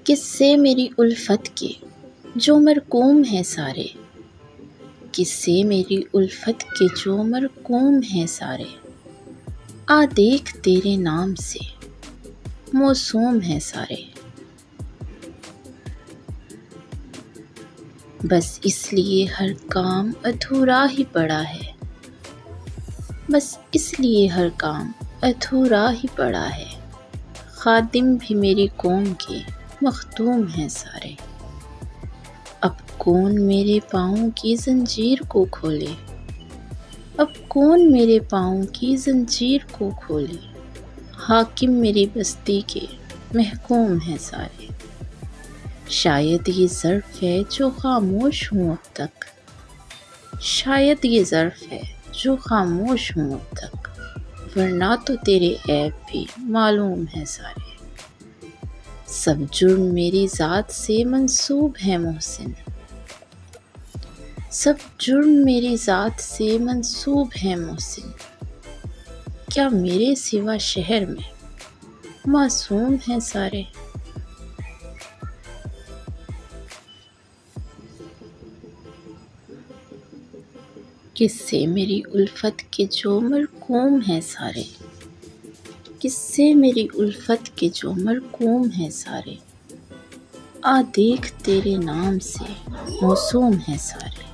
किस्से मेरी उल्फत के जो मरकूम हैं सारे, किस्से मेरी उल्फत के जो मरकूम हैं सारे। आ देख तेरे नाम से मौसूम हैं सारे। बस इसलिए हर काम अधूरा ही पड़ा है, बस इसलिए हर काम अधूरा ही पड़ा है। खादिम भी मेरी कौम के मखदूम हैं सारे। अब कौन मेरे पाँव की ज़ंजीर को खोले, अब कौन मेरे पाँव की ज़ंजीर को खोले। हाकिम मेरी बस्ती के महकूम हैं सारे। शायद ये ज़र्फ़ है जो खामोश हूँ अब तक, शायद ये ज़र्फ़ है जो खामोश हूँ अब तक, वरना तो तेरे ऐब भी मालूम हैं सारे। सब जुर्म मेरी ज़ात से मंसूब है मोहसिन, सब जुर्म मेरी ज़ात से मंसूब है मोहसिन। क्या मेरे सिवा शहर में मासूम हैं सारे। किस्से मेरी उल्फत के जो मरकूम हैं सारे, किस्से मेरी उल्फत के जो मरकूम हैं सारे। आ देख तेरे नाम से मौसूम हैं सारे।